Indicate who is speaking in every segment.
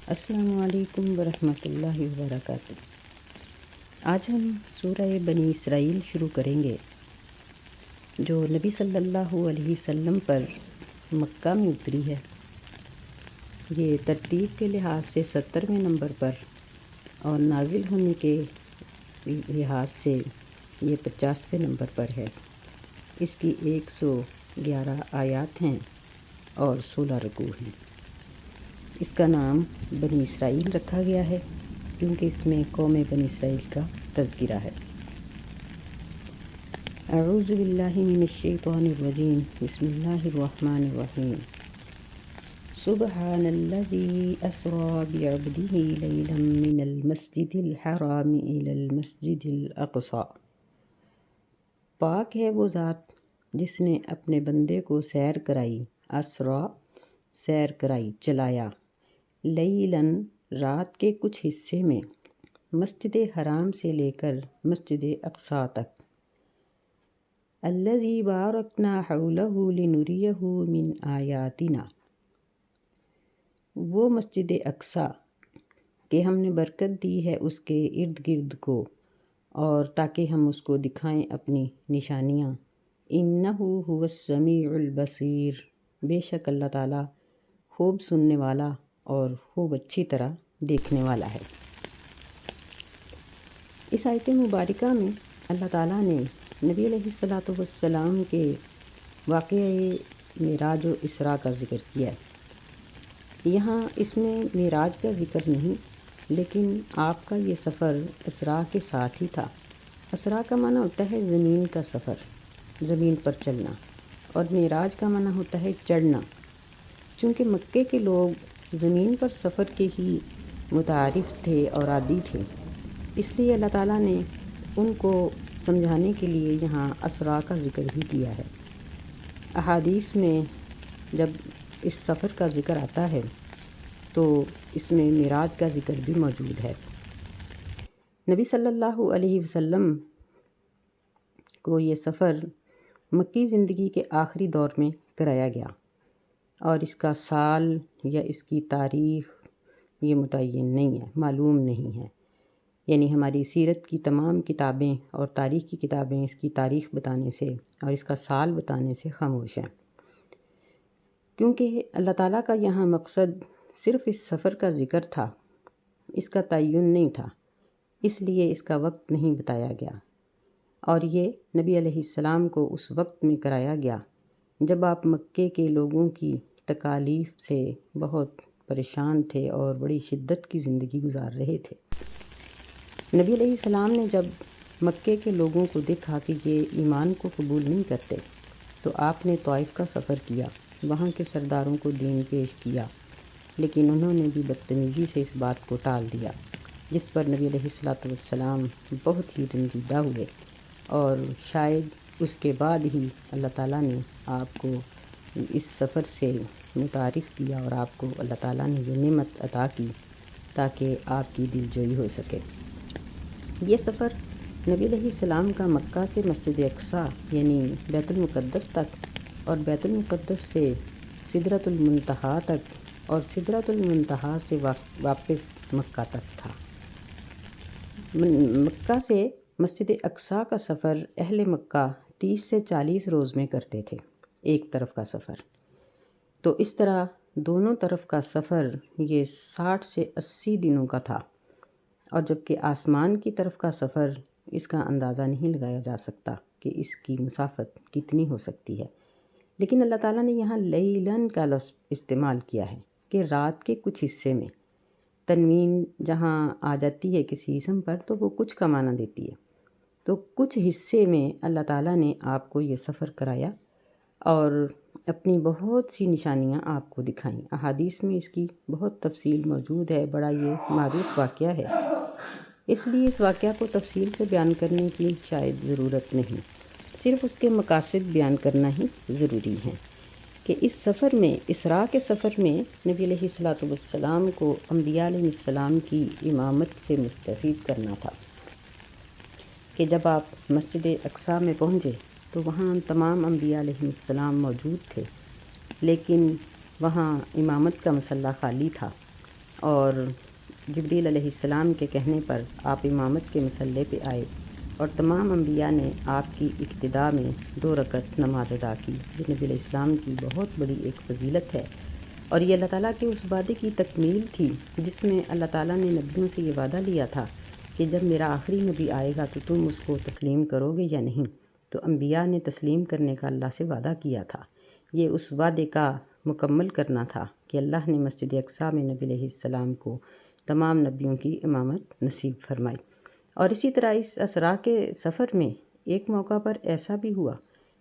Speaker 1: السلام علیکم ورحمۃ اللہ وبرکاتہ۔ آج ہم سورہ بنی اسرائیل شروع کریں گے، جو نبی صلی اللہ علیہ وسلم پر مکہ میں اتری ہے۔ یہ ترتیب کے لحاظ سے 70ویں نمبر پر اور نازل ہونے کے لحاظ سے یہ 50ویں نمبر پر ہے۔ اس کی 111 آیات ہیں اور 16 رکوع ہیں۔ اس کا نام بنی اسرائیل رکھا گیا ہے کیونکہ اس میں قوم بنی اسرائیل کا تذکرہ ہے۔ اعوذ باللہ من الشیطان الرجیم، بسم اللہ الرحمن الرحیم۔ سبحان الذی اسری بعبدہ لیلا من المسجد الحرام الی المسجد الاقصی۔ پاک ہے وہ ذات جس نے اپنے بندے کو سیر کرائی، اسری سیر کرائی، چلایا، لیلاً رات کے کچھ حصے میں، مسجد حرام سے لے کر مسجد اقصی تک، الذی بارکنا حولہ لنریہ من آیاتنا، وہ مسجد اقصی کہ ہم نے برکت دی ہے اس کے ارد گرد کو، اور تاکہ ہم اس کو دکھائیں اپنی نشانیاں۔ انہ هو السمیع البصیر، بے شک اللہ تعالیٰ خوب سننے والا اور خوب اچھی طرح دیکھنے والا ہے۔ اس آیت مبارکہ میں اللہ تعالیٰ نے نبی علیہ السلام کے واقعہ معراج و اسراء کا ذکر کیا ہے۔ یہاں اس میں معراج کا ذکر نہیں، لیکن آپ کا یہ سفر اسراء کے ساتھ ہی تھا۔ اسراء کا معنی ہوتا ہے زمین کا سفر، زمین پر چلنا، اور معراج کا معنی ہوتا ہے چڑھنا۔ چونکہ مکے کے لوگ زمین پر سفر کے ہی متعارف تھے اور عادی تھے، اس لیے اللہ تعالیٰ نے ان کو سمجھانے کے لیے یہاں اسراء کا ذکر بھی کیا ہے۔ احادیث میں جب اس سفر کا ذکر آتا ہے تو اس میں معراج کا ذکر بھی موجود ہے۔ نبی صلی اللہ علیہ وسلم کو یہ سفر مکی زندگی کے آخری دور میں کرایا گیا، اور اس کا سال یا اس کی تاریخ یہ متعین نہیں ہے، معلوم نہیں ہے۔ یعنی ہماری سیرت کی تمام کتابیں اور تاریخ کی کتابیں اس کی تاریخ بتانے سے اور اس کا سال بتانے سے خاموش ہیں، کیونکہ اللہ تعالیٰ کا یہاں مقصد صرف اس سفر کا ذکر تھا، اس کا تعین نہیں تھا، اس لیے اس کا وقت نہیں بتایا گیا، اور یہ نبی علیہ السلام کو اس وقت میں کرایا گیا جب آپ مکے کے لوگوں کی تکالیف سے بہت پریشان تھے اور بڑی شدت کی زندگی گزار رہے تھے۔ نبی علیہ السلام نے جب مکے کے لوگوں کو دیکھا کہ یہ ایمان کو قبول نہیں کرتے تو آپ نے طائف کا سفر کیا، وہاں کے سرداروں کو دین پیش کیا، لیکن انہوں نے بھی بدتمیزی سے اس بات کو ٹال دیا، جس پر نبی علیہ السلام بہت ہی رنجیدہ ہوئے، اور شاید اس کے بعد ہی اللہ تعالیٰ نے آپ کو اس سفر سے متعارف کیا اور آپ کو اللہ تعالیٰ نے یہ نعمت عطا کی تاکہ آپ کی دل جوئی ہو سکے۔ یہ سفر نبی علیہ السلام کا مکہ سے مسجد اقصی یعنی بیت المقدس تک، اور بیت المقدس سے سدرۃ المنتہا تک، اور سدرۃ المنتہا سے واپس مکہ تک تھا۔ مکہ سے مسجد اقصی کا سفر اہل مکہ 30 سے 40 روز میں کرتے تھے، ایک طرف کا سفر۔ تو اس طرح دونوں طرف کا سفر یہ 60 سے 80 دنوں کا تھا، اور جبکہ آسمان کی طرف کا سفر اس کا اندازہ نہیں لگایا جا سکتا کہ اس کی مسافت کتنی ہو سکتی ہے، لیکن اللہ تعالیٰ نے یہاں لیلاً کا لفظ استعمال کیا ہے کہ رات کے کچھ حصے میں۔ تنوین جہاں آ جاتی ہے کسی اسم پر تو وہ کچھ کا معنی دیتی ہے، تو کچھ حصے میں اللہ تعالیٰ نے آپ کو یہ سفر کرایا اور اپنی بہت سی نشانیاں آپ کو دکھائیں۔ احادیث میں اس کی بہت تفصیل موجود ہے، بڑا یہ معروف واقعہ ہے، اس لیے اس واقعہ کو تفصیل سے بیان کرنے کی شاید ضرورت نہیں، صرف اس کے مقاصد بیان کرنا ہی ضروری ہے کہ اس سفر میں، اسراء کے سفر میں، نبی علیہ السلام کو انبیاء علیہ السلام کی امامت سے مستفید کرنا تھا کہ جب آپ مسجد اقصی میں پہنچے تو وہاں تمام انبیاء علیہ السلام موجود تھے، لیکن وہاں امامت کا مسئلہ خالی تھا، اور جبریل علیہ السلام کے کہنے پر آپ امامت کے مسلح پہ آئے اور تمام انبیاء نے آپ کی ابتدا میں 2 رکعت نماز ادا کی، جو نبی علیہ السلام کی بہت بڑی ایک فضیلت ہے، اور یہ اللہ تعالیٰ کے اس وعدے کی تکمیل تھی جس میں اللہ تعالیٰ نے نبیوں سے یہ وعدہ لیا تھا کہ جب میرا آخری نبی آئے گا تو تم اس کو تسلیم کرو گے یا نہیں، تو انبیاء نے تسلیم کرنے کا اللہ سے وعدہ کیا تھا۔ یہ اس وعدے کا مکمل کرنا تھا کہ اللہ نے مسجد اقصیٰ میں نبی علیہ السلام کو تمام نبیوں کی امامت نصیب فرمائی۔ اور اسی طرح اس اسرا کے سفر میں ایک موقع پر ایسا بھی ہوا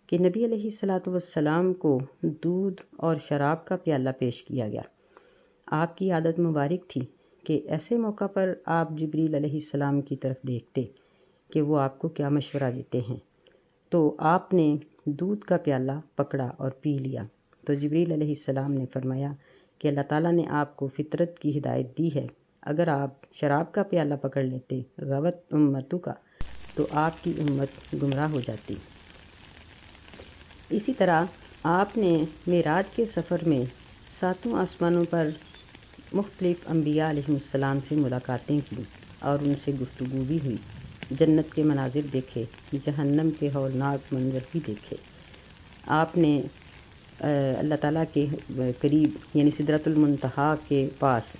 Speaker 1: کہ نبی علیہ السلام کو دودھ اور شراب کا پیالہ پیش کیا گیا۔ آپ کی عادت مبارک تھی کہ ایسے موقع پر آپ جبریل علیہ السلام کی طرف دیکھتے کہ وہ آپ کو کیا مشورہ دیتے ہیں، تو آپ نے دودھ کا پیالہ پکڑا اور پی لیا، تو جبریل علیہ السلام نے فرمایا کہ اللہ تعالیٰ نے آپ کو فطرت کی ہدایت دی ہے، اگر آپ شراب کا پیالہ پکڑ لیتے غوت امتو کا تو آپ کی امت گمراہ ہو جاتی۔ اسی طرح آپ نے معراج کے سفر میں 7 آسمانوں پر مختلف انبیاء علیہ السلام سے ملاقاتیں کی اور ان سے گفتگو بھی ہوئی، جنت کے مناظر دیکھے، جہنم کے ہولناک منظر بھی دیکھے۔ آپ نے اللہ تعالیٰ کے قریب یعنی سدرۃ المنتہا کے پاس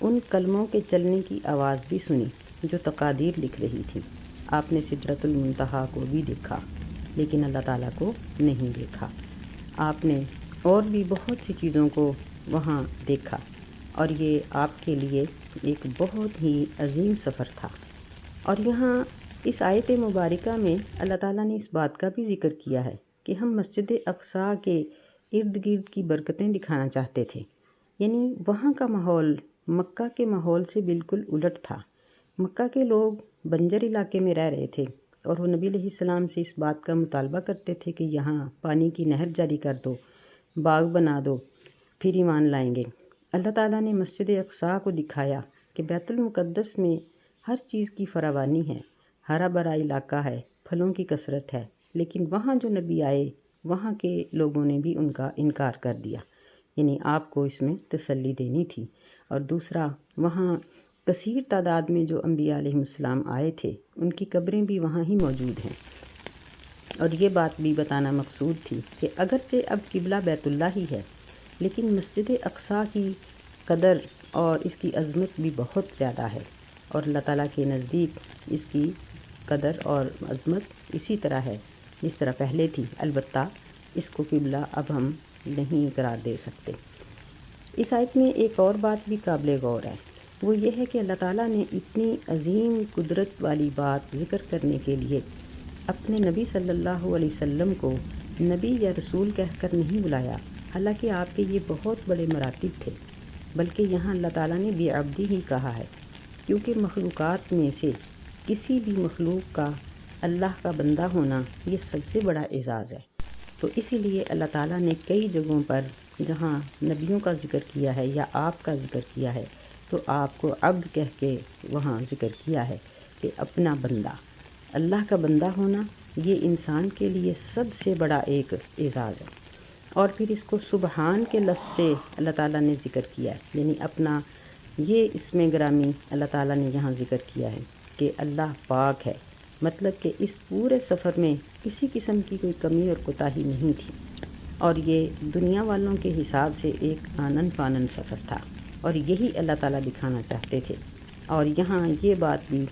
Speaker 1: ان کلموں کے چلنے کی آواز بھی سنی جو تقادیر لکھ رہی تھی۔ آپ نے سدرۃ المنتہا کو بھی دیکھا لیکن اللہ تعالیٰ کو نہیں دیکھا۔ آپ نے اور بھی بہت سی چیزوں کو وہاں دیکھا، اور یہ آپ کے لیے ایک بہت ہی عظیم سفر تھا۔ اور یہاں اس آیت مبارکہ میں اللہ تعالیٰ نے اس بات کا بھی ذکر کیا ہے کہ ہم مسجد اقصیٰ کے ارد گرد کی برکتیں دکھانا چاہتے تھے، یعنی وہاں کا ماحول مکہ کے ماحول سے بالکل الٹ تھا۔ مکہ کے لوگ بنجر علاقے میں رہ رہے تھے اور وہ نبی علیہ السلام سے اس بات کا مطالبہ کرتے تھے کہ یہاں پانی کی نہر جاری کر دو، باغ بنا دو، پھر ایمان لائیں گے۔ اللہ تعالیٰ نے مسجد اقصیٰ کو دکھایا کہ بیت المقدس میں ہر چیز کی فراوانی ہے، ہرا بھرا علاقہ ہے، پھلوں کی کثرت ہے، لیکن وہاں جو نبی آئے وہاں کے لوگوں نے بھی ان کا انکار کر دیا، یعنی آپ کو اس میں تسلی دینی تھی۔ اور دوسرا، وہاں کثیر تعداد میں جو انبیاء علیہ السلام آئے تھے ان کی قبریں بھی وہاں ہی موجود ہیں، اور یہ بات بھی بتانا مقصود تھی کہ اگرچہ اب قبلہ بیت اللہ ہی ہے لیکن مسجد اقصیٰ کی قدر اور اس کی عظمت بھی بہت زیادہ ہے، اور اللہ تعالیٰ کے نزدیک اس کی قدر اور عظمت اسی طرح ہے جس طرح پہلے تھی، البتہ اس کو قبلہ اب ہم نہیں قرار دے سکتے۔ اس آیت میں ایک اور بات بھی قابل غور ہے، وہ یہ ہے کہ اللہ تعالیٰ نے اتنی عظیم قدرت والی بات ذکر کرنے کے لیے اپنے نبی صلی اللہ علیہ وسلم کو نبی یا رسول کہہ کر نہیں بلایا، حالانکہ آپ کے یہ بہت بڑے مراتب تھے، بلکہ یہاں اللہ تعالیٰ نے بعبدی ہی کہا ہے، کیونکہ مخلوقات میں سے کسی بھی مخلوق کا اللہ کا بندہ ہونا یہ سب سے بڑا اعزاز ہے۔ تو اسی لیے اللہ تعالیٰ نے کئی جگہوں پر جہاں نبیوں کا ذکر کیا ہے یا آپ کا ذکر کیا ہے تو آپ کو عبد کہہ کے وہاں ذکر کیا ہے کہ اپنا بندہ، اللہ کا بندہ ہونا یہ انسان کے لیے سب سے بڑا ایک اعزاز ہے۔ اور پھر اس کو سبحان کے لفظ سے اللہ تعالیٰ نے ذکر کیا ہے، یعنی اپنا یہ اس میں گرامی اللہ تعالیٰ نے یہاں ذکر کیا ہے کہ اللہ پاک ہے، مطلب کہ اس پورے سفر میں کسی قسم کی کوئی کمی اور کوتاہی نہیں تھی، اور یہ دنیا والوں کے حساب سے ایک آنن فانن سفر تھا، اور یہی اللہ تعالیٰ دکھانا چاہتے تھے۔ اور یہاں یہ بات بھی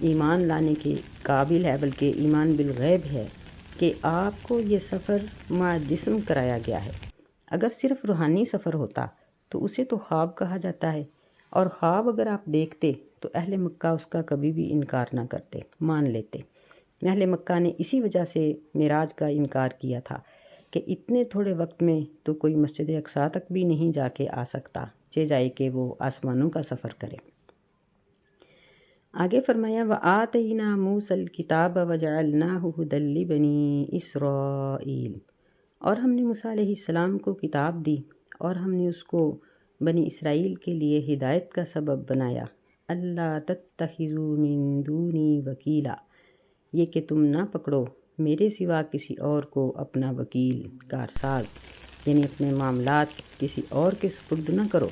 Speaker 1: ایمان لانے کے قابل ہے، بلکہ ایمان بالغیب ہے کہ آپ کو یہ سفر مع جسم کرایا گیا ہے۔ اگر صرف روحانی سفر ہوتا تو اسے تو خواب کہا جاتا ہے، اور خواب اگر آپ دیکھتے تو اہل مکہ اس کا کبھی بھی انکار نہ کرتے، مان لیتے۔ اہل مکہ نے اسی وجہ سے معراج کا انکار کیا تھا کہ اتنے تھوڑے وقت میں تو کوئی مسجد اقصیٰ تک بھی نہیں جا کے آ سکتا، چہ جائے کہ وہ آسمانوں کا سفر کرے۔ آگے فرمایا وَآتَيْنَا مُوسَى الْكِتَابَ وَجَعَلْنَاهُ هُدًى لِّبَنِي إِسْرَائِيلَ، اور ہم نے موسیٰ علیہ السلام کو کتاب دی اور ہم نے اس کو بنی اسرائیل کے لیے ہدایت کا سبب بنایا۔ اللہ تتخذوا من دونی وکیلا، یہ کہ تم نہ پکڑو میرے سوا کسی اور کو اپنا وکیل کارساز، یعنی اپنے معاملات کسی اور کے سپرد نہ کرو۔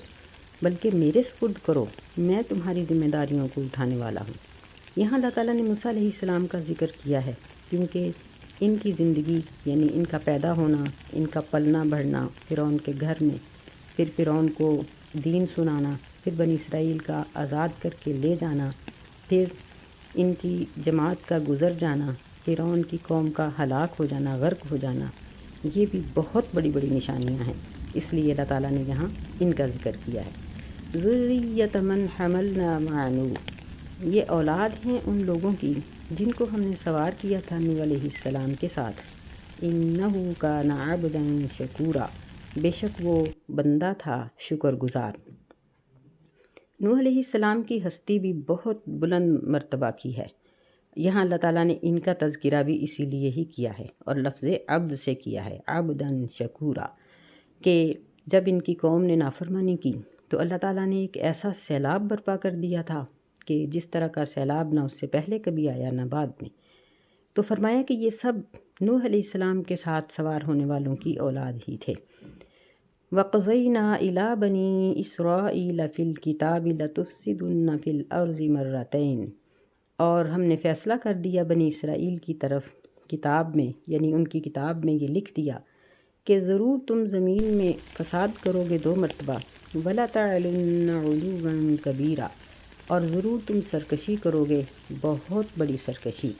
Speaker 1: بلکہ میرے سپرد کرو، میں تمہاری ذمہ داریوں کو اٹھانے والا ہوں۔ یہاں اللہ تعالیٰ نے موسیٰ علیہ السلام کا ذکر کیا ہے، کیونکہ ان کی زندگی یعنی ان کا پیدا ہونا، ان کا پلنا بڑھنا فرعون کے گھر میں، پھر فرعون کو دین سنانا، پھر بنی اسرائیل کا آزاد کر کے لے جانا، پھر ان کی جماعت کا گزر جانا، فرعون کی قوم کا ہلاک ہو جانا، غرق ہو جانا، یہ بھی بہت بڑی بڑی نشانیاں ہیں۔ اس لیے اللہ تعالیٰ نے یہاں ان کا ذکر کیا ہے۔ ذریۃ من حملنا مع نوح، یہ اولاد ہیں ان لوگوں کی جن کو ہم نے سوار کیا تھا نوح علیہ السلام کے ساتھ۔ انہ کان عبدا شکورا، بے شک وہ بندہ تھا شکر گزار۔ نوح علیہ السلام کی ہستی بھی بہت بلند مرتبہ کی ہے۔ یہاں اللہ تعالیٰ نے ان کا تذکرہ بھی اسی لیے ہی کیا ہے اور لفظ عبد سے کیا ہے، عبداً شکورا، کہ جب ان کی قوم نے نافرمانی کی تو اللہ تعالیٰ نے ایک ایسا سیلاب برپا کر دیا تھا کہ جس طرح کا سیلاب نہ اس سے پہلے کبھی آیا نہ بعد میں۔ تو فرمایا کہ یہ سب نوح علیہ السلام کے ساتھ سوار ہونے والوں کی اولاد ہی تھے۔ وَقَضَيْنَا إِلَىٰ بَنِي إِسْرَائِيلَ فِي الْكِتَابِ لَتُفْسِدُنَّ فِي الْأَرْضِ مَرَّتَيْنِ، اور ہم نے فیصلہ کر دیا بنی اسرائیل کی طرف کتاب میں، یعنی ان کی کتاب میں یہ لکھ دیا کہ ضرور تم زمین میں فساد کرو گے 2 مرتبہ، وَلَتَعْلُنَّ عُلُوًّا كَبِيرًا، اور ضرور تم سرکشی کرو گے بہت بڑی سرکشی۔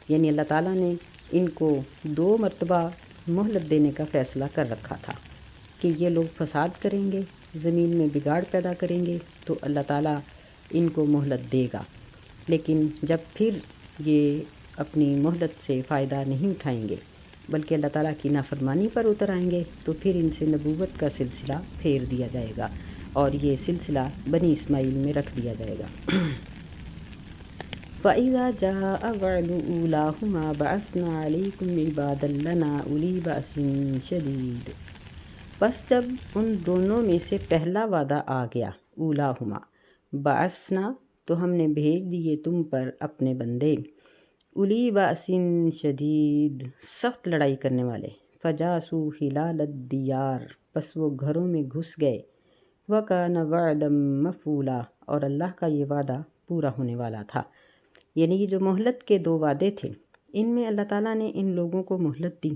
Speaker 1: یعنی اللہ تعالیٰ نے ان کو 2 مرتبہ مہلت دینے کا فیصلہ کر رکھا تھا کہ یہ لوگ فساد کریں گے، زمین میں بگاڑ پیدا کریں گے تو اللہ تعالیٰ ان کو مہلت دے گا، لیکن جب پھر یہ اپنی مہلت سے فائدہ نہیں اٹھائیں گے بلکہ اللہ تعالیٰ کی نافرمانی پر اتر آئیں گے تو پھر ان سے نبوت کا سلسلہ پھیر دیا جائے گا اور یہ سلسلہ بنی اسماعیل میں رکھ دیا جائے گا۔ فَإِذَا جَاءَ وَعْدُ أُولَاهُمَا بَعَثْنَا عَلَيْكُمْ عِبَادًا لَنَا أُولِي بَأْسٍ شَدِيدٍ، بس جب ان دونوں میں سے پہلا وعدہ آ گیا، اولاہما، بعثنا، تو ہم نے بھیج دیے تم پر اپنے بندے، اولی بأسٍ شدید، سخت لڑائی کرنے والے، فجاسوا خلال الدیار، پس وہ گھروں میں گھس گئے، وکان وعدا مفعولا، اور اللہ کا یہ وعدہ پورا ہونے والا تھا۔ یعنی یہ جو مہلت کے 2 وعدے تھے، ان میں اللہ تعالیٰ نے ان لوگوں کو مہلت دی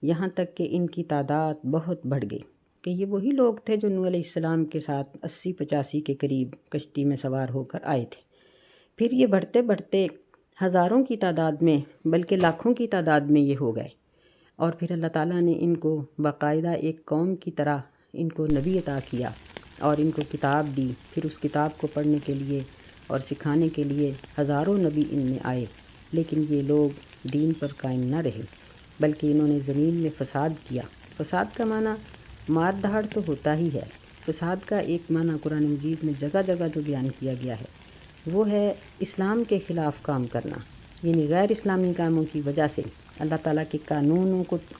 Speaker 1: یہاں تک کہ ان کی تعداد بہت بڑھ گئی، کہ یہ وہی لوگ تھے جو نوح علیہ السلام کے ساتھ 80-85 کے قریب کشتی میں سوار ہو کر آئے تھے۔ پھر یہ بڑھتے بڑھتے ہزاروں کی تعداد میں بلکہ لاکھوں کی تعداد میں یہ ہو گئے، اور پھر اللہ تعالیٰ نے ان کو باقاعدہ ایک قوم کی طرح ان کو نبی عطا کیا اور ان کو کتاب دی، پھر اس کتاب کو پڑھنے کے لیے اور سکھانے کے لیے ہزاروں نبی ان میں آئے، لیکن یہ لوگ دین پر قائم نہ رہے بلکہ انہوں نے زمین میں فساد کیا۔ فساد کا معنی مار دھاڑ تو ہوتا ہی ہے، فساد کا ایک معنی قرآن مجید میں جگہ جگہ جو بیان کیا گیا ہے وہ ہے اسلام کے خلاف کام کرنا، یعنی غیر اسلامی کاموں کی وجہ سے، اللہ تعالیٰ کے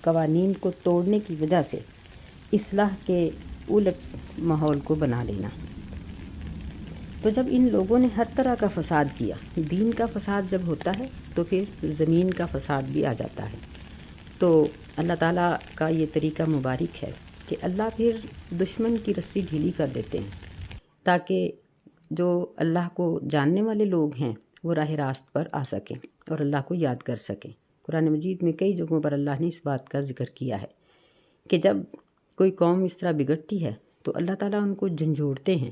Speaker 1: قوانین کو توڑنے کی وجہ سے اصلاح کے الٹ ماحول کو بنا لینا۔ تو جب ان لوگوں نے ہر طرح کا فساد کیا، دین کا فساد جب ہوتا ہے تو پھر زمین کا فساد بھی آ جاتا ہے۔ تو اللہ تعالیٰ کا یہ طریقہ مبارک ہے کہ اللہ پھر دشمن کی رسی ڈھیلی کر دیتے ہیں تاکہ جو اللہ کو جاننے والے لوگ ہیں وہ راہ راست پر آ سکیں اور اللہ کو یاد کر سکیں۔ قرآن مجید میں کئی جگہوں پر اللہ نے اس بات کا ذکر کیا ہے کہ جب کوئی قوم اس طرح بگڑتی ہے تو اللہ تعالیٰ ان کو جھنجھوڑتے ہیں،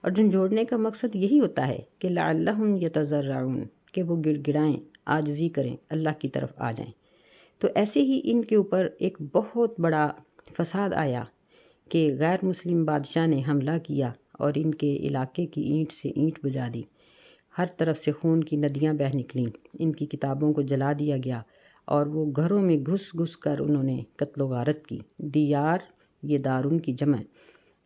Speaker 1: اور جھنجھوڑنے کا مقصد یہی ہوتا ہے کہ لعلہم یتضرعون، کہ وہ گڑ گڑائیں، عاجزی کریں، اللہ کی طرف آ جائیں۔ تو ایسے ہی ان کے اوپر ایک بہت بڑا فساد آیا کہ غیر مسلم بادشاہ نے حملہ کیا اور ان کے علاقے کی اینٹ سے اینٹ بجا دی، ہر طرف سے خون کی ندیاں بہہ نکلیں، ان کی کتابوں کو جلا دیا گیا اور وہ گھروں میں گھس گھس کر انہوں نے قتل و غارت کی۔ دیار، یہ دارن کی جمع،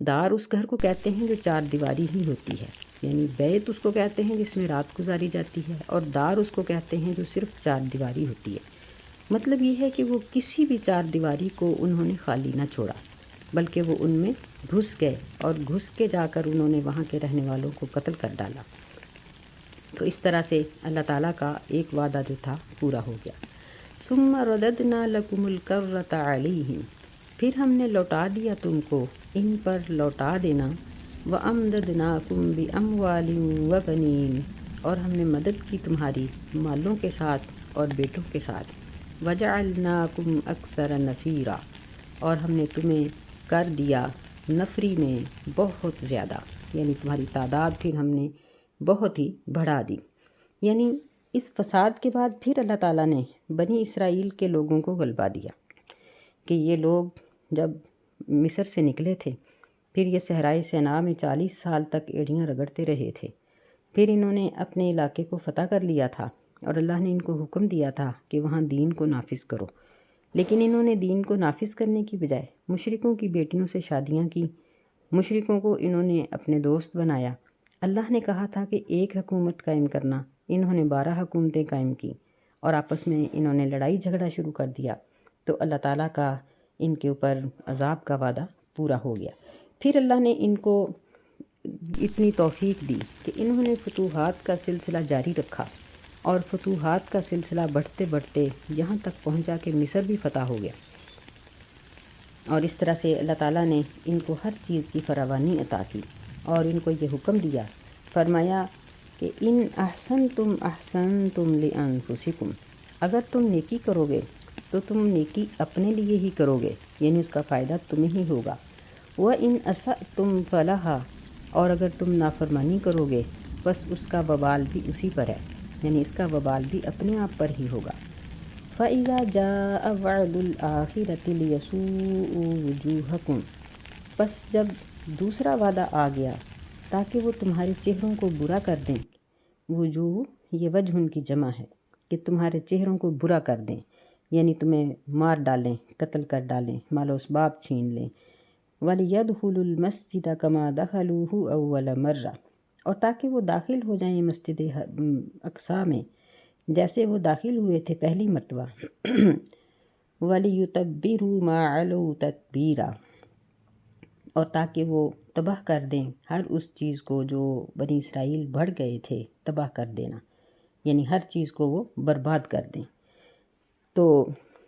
Speaker 1: دار اس گھر کو کہتے ہیں جو 4 دیواری ہی ہوتی ہے، یعنی بیت اس کو کہتے ہیں جس میں رات گزاری جاتی ہے، اور دار اس کو کہتے ہیں جو صرف 4 دیواری ہوتی ہے۔ مطلب یہ ہے کہ وہ کسی بھی 4 دیواری کو انہوں نے خالی نہ چھوڑا بلکہ وہ ان میں گھس گئے اور گھس کے جا کر انہوں نے وہاں کے رہنے والوں کو قتل کر ڈالا۔ تو اس طرح سے اللہ تعالیٰ کا ایک وعدہ جو تھا پورا ہو گیا۔ ثم رددنا لکم الکرۃ علیہم، پھر ہم نے لوٹا دیا تم کو ان پر، لوٹا دینا وَأَمْدَدْنَاكُمْ بِأَمْوَالٍ وَبَنِينَ، اور ہم نے مدد کی تمہاری مالوں کے ساتھ اور بیٹوں کے ساتھ، وَجَعَلْنَاكُمْ أَكْثَرَ نَفِيرًا، اور ہم نے تمہیں کر دیا نفری میں بہت زیادہ، یعنی تمہاری تعداد پھر ہم نے بہت ہی بڑھا دی۔ یعنی اس فساد کے بعد پھر اللہ تعالیٰ نے بنی اسرائیل کے لوگوں کو غلبہ دیا کہ یہ لوگ جب مصر سے نکلے تھے، پھر یہ صحرائے سینا میں 40 سال تک ایڑیاں رگڑتے رہے تھے، پھر انہوں نے اپنے علاقے کو فتح کر لیا تھا اور اللہ نے ان کو حکم دیا تھا کہ وہاں دین کو نافذ کرو، لیکن انہوں نے دین کو نافذ کرنے کی بجائے مشرکوں کی بیٹیوں سے شادیاں کی، مشرکوں کو انہوں نے اپنے دوست بنایا۔ اللہ نے کہا تھا کہ ایک حکومت قائم کرنا، انہوں نے 12 حکومتیں قائم کی اور آپس میں انہوں نے لڑائی جھگڑا شروع کر دیا، تو اللہ تعالیٰ کا ان کے اوپر عذاب کا وعدہ پورا ہو گیا۔ پھر اللہ نے ان کو اتنی توفیق دی کہ انہوں نے فتوحات کا سلسلہ جاری رکھا، اور فتوحات کا سلسلہ بڑھتے بڑھتے یہاں تک پہنچا کہ مصر بھی فتح ہو گیا، اور اس طرح سے اللہ تعالیٰ نے ان کو ہر چیز کی فراوانی عطا کی اور ان کو یہ حکم دیا، فرمایا کہ ان احسنتم احسنتم لانفسکم، اگر تم نیکی کرو گے تو تم نیکی اپنے لیے ہی کرو گے، یعنی اس کا فائدہ تمہیں ہی ہوگا، وَإِنْ أَسَأْتُمْ فَلَهَا، اور اگر تم نافرمانی کرو گے بس اس کا وبال بھی اسی پر ہے، یعنی اس کا وبال بھی اپنے آپ پر ہی ہوگا۔ فَإِذَا جَاءَ وَعْدُ الْآخِرَةِ لِيَسُوءُوا وُجُوهَكُمْ، بس جب دوسرا وعدہ آ گیا تاکہ وہ تمہارے چہروں کو برا کر دیں، وجوہ یہ وجہ ان کی جمع ہے کہ تمہارے چہروں کو برا کر دیں، یعنی تمہیں مار ڈالیں، قتل کر ڈالیں، مال و اسباب چھین لیں، وَلِيَدْخُلُوا الْمَسْجِدَ كَمَا دَخَلُوهُ أَوَّلَ مَرَّةٍ، اور تاکہ وہ داخل ہو جائیں مسجد اقصیٰ میں جیسے وہ داخل ہوئے تھے پہلی مرتبہ، وَلِيُتَبِّرُوا مَا عَلَوْا تَتْبِيرًا، اور تاکہ وہ تباہ کر دیں ہر اس چیز کو جو بنی اسرائیل بڑھ گئے تھے، تباہ کر دینا، یعنی ہر چیز کو وہ برباد کر دیں۔ تو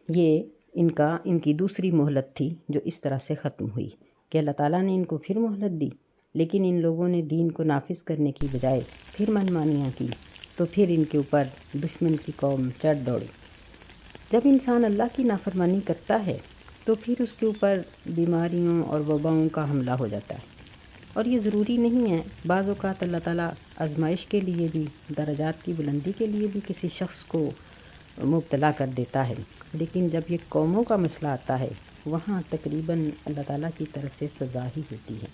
Speaker 1: یہ ان کی دوسری مہلت تھی جو اس طرح سے ختم ہوئی کہ اللہ تعالیٰ نے ان کو پھر مہلت دی، لیکن ان لوگوں نے دین کو نافذ کرنے کی بجائے پھر منمانیاں کی، تو پھر ان کے اوپر دشمن کی قوم چڑھ دوڑی۔ جب انسان اللہ کی نافرمانی کرتا ہے تو پھر اس کے اوپر بیماریوں اور وباؤں کا حملہ ہو جاتا ہے، اور یہ ضروری نہیں ہے، بعض اوقات اللہ تعالیٰ آزمائش کے لیے بھی، درجات کی بلندی کے لیے بھی کسی شخص کو مبتلا کر دیتا ہے، لیکن جب یہ قوموں کا مسئلہ آتا ہے وہاں تقریباً اللہ تعالیٰ کی طرف سے سزا ہی ہوتی ہے۔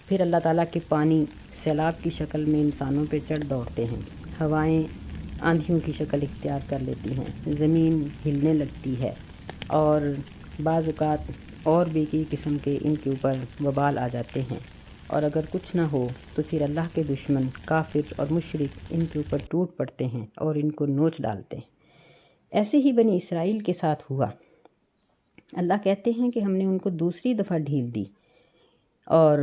Speaker 1: پھر اللہ تعالیٰ کے پانی سیلاب کی شکل میں انسانوں پہ چڑھ دوڑتے ہیں، ہوائیں آندھیوں کی شکل اختیار کر لیتی ہیں، زمین ہلنے لگتی ہے، اور بعض اوقات اور بھی کئی قسم کے ان کے اوپر وبال آ جاتے ہیں، اور اگر کچھ نہ ہو تو پھر اللہ کے دشمن کافر اور مشرک ان کے اوپر ٹوٹ پڑتے ہیں اور ان کو نوچ ڈالتے ہیں۔ ایسے ہی بنی اسرائیل کے ساتھ ہوا۔ اللہ کہتے ہیں کہ ہم نے ان کو دوسری دفعہ ڈھیل دی اور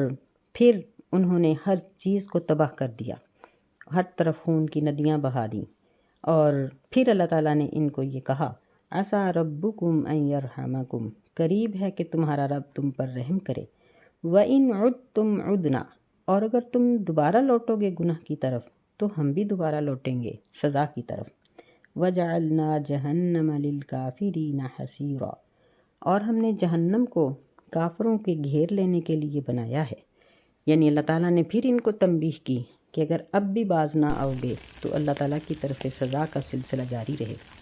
Speaker 1: پھر انہوں نے ہر چیز کو تباہ کر دیا، ہر طرف خون کی ندیاں بہا دیں، اور پھر اللہ تعالیٰ نے ان کو یہ کہا، عَسَىٰ رَبُّكُمْ أَن يَرْحَمَكُمْ، قریب ہے کہ تمہارا رب تم پر رحم کرے، وَإِنْ عُدْتُمْ عُدْنَا، اور اگر تم دوبارہ لوٹو گے گناہ کی طرف تو ہم بھی دوبارہ لوٹیں گے سزا کی طرف، وَجَعَلْنَا جَهَنَّمَ لِلْكَافِرِينَ حَصِيرًا، اور ہم نے جہنم کو کافروں کے گھیر لینے کے لیے بنایا ہے۔ یعنی اللہ تعالیٰ نے پھر ان کو تنبیہ کی کہ اگر اب بھی باز نہ آؤ گے تو اللہ تعالیٰ کی طرف سے سزا کا سلسلہ جاری رہے گا۔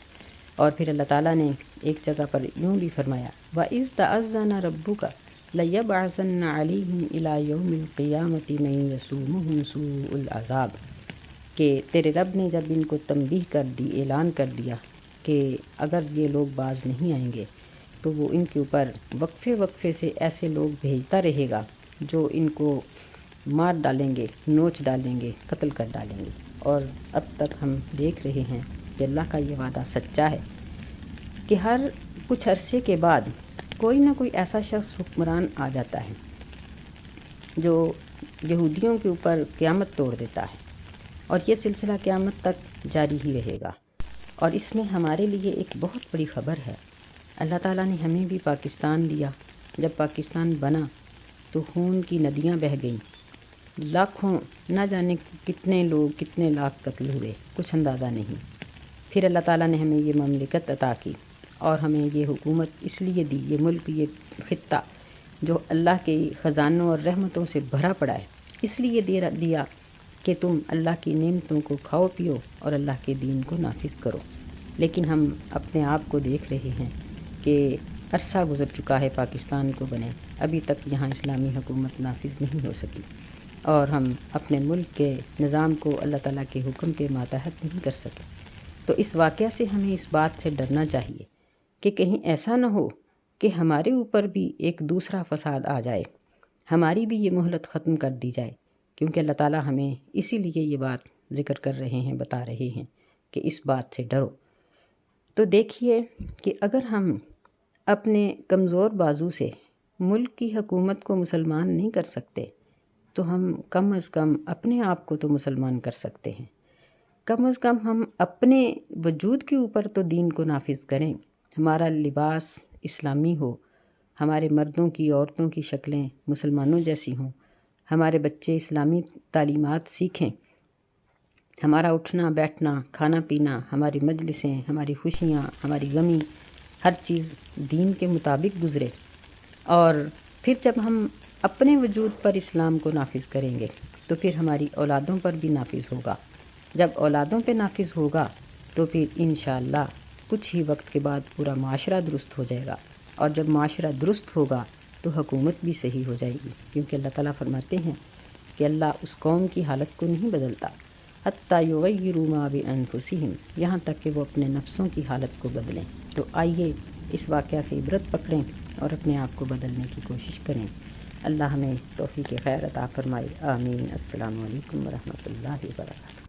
Speaker 1: اور پھر اللہ تعالیٰ نے ایک جگہ پر یوں بھی فرمایا، وَإِذْ تَأَذَّنَ رَبُّكَ لَيَبْعَثَنَّ عَلَيْهِمْ إِلَىٰ يَوْمِ الْقِيَامَةِ مَن يَسُومُهُمْ سُوءَ الْعَذَابِ، کہ تیرے رب نے جب ان کو تنبیہ کر دی، اعلان کر دیا کہ اگر یہ لوگ باز نہیں آئیں گے تو وہ ان کے اوپر وقفے وقفے سے ایسے لوگ بھیجتا رہے گا جو ان کو مار ڈالیں گے، نوچ ڈالیں گے، قتل کر ڈالیں گے۔ اور اب تک ہم دیکھ رہے ہیں کہ اللہ کا یہ وعدہ سچا ہے کہ ہر کچھ عرصے کے بعد کوئی نہ کوئی ایسا شخص حکمران آ جاتا ہے جو یہودیوں کے اوپر قیامت توڑ دیتا ہے، اور یہ سلسلہ قیامت تک جاری ہی رہے گا۔ اور اس میں ہمارے لیے ایک بہت بڑی خبر ہے، اللہ تعالیٰ نے ہمیں بھی پاکستان دیا، جب پاکستان بنا تو خون کی ندیاں بہہ گئیں، لاکھوں نہ جانے کتنے لوگ کتنے لاکھ قتل ہوئے، کچھ اندازہ نہیں۔ پھر اللہ تعالیٰ نے ہمیں یہ مملکت عطا کی اور ہمیں یہ حکومت اس لیے دی، یہ ملک، یہ خطہ جو اللہ کے خزانوں اور رحمتوں سے بھرا پڑا ہے، اس لیے دیا کہ تم اللہ کی نعمتوں کو کھاؤ پیو اور اللہ کے دین کو نافذ کرو۔ لیکن ہم اپنے آپ کو دیکھ رہے ہیں کہ عرصہ گزر چکا ہے پاکستان کو بنے، ابھی تک یہاں اسلامی حکومت نافذ نہیں ہو سکی، اور ہم اپنے ملک کے نظام کو اللہ تعالیٰ کے حکم کے ماتحت نہیں کر سکے۔ تو اس واقعہ سے ہمیں اس بات سے ڈرنا چاہیے کہ کہیں ایسا نہ ہو کہ ہمارے اوپر بھی ایک دوسرا فساد آ جائے، ہماری بھی یہ مہلت ختم کر دی جائے، کیونکہ اللہ تعالیٰ ہمیں اسی لیے یہ بات ذکر کر رہے ہیں، بتا رہے ہیں کہ اس بات سے ڈرو۔ تو دیکھیے کہ اگر ہم اپنے کمزور بازو سے ملک کی حکومت کو مسلمان نہیں کر سکتے تو ہم کم از کم اپنے آپ کو تو مسلمان کر سکتے ہیں۔ کم از کم ہم اپنے وجود کے اوپر تو دین کو نافذ کریں، ہمارا لباس اسلامی ہو، ہمارے مردوں کی عورتوں کی شکلیں مسلمانوں جیسی ہوں، ہمارے بچے اسلامی تعلیمات سیکھیں، ہمارا اٹھنا بیٹھنا کھانا پینا، ہماری مجلسیں، ہماری خوشیاں، ہماری غمی، ہر چیز دین کے مطابق گزرے۔ اور پھر جب ہم اپنے وجود پر اسلام کو نافذ کریں گے تو پھر ہماری اولادوں پر بھی نافذ ہوگا۔ جب اولادوں پہ نافذ ہوگا تو پھر انشاءاللہ کچھ ہی وقت کے بعد پورا معاشرہ درست ہو جائے گا، اور جب معاشرہ درست ہوگا تو حکومت بھی صحیح ہو جائے گی، کیونکہ اللہ تعالیٰ فرماتے ہیں کہ اللہ اس قوم کی حالت کو نہیں بدلتا حتیٰ یغیروا ما بانفسہم، یہاں تک کہ وہ اپنے نفسوں کی حالت کو بدلیں۔ تو آئیے اس واقعہ سے عبرت پکڑیں اور اپنے آپ کو بدلنے کی کوشش کریں۔ اللہ ہمیں توفیق خیر عطا فرمائے، آمین۔ السلام علیکم ورحمۃ اللہ وبرکاتہ۔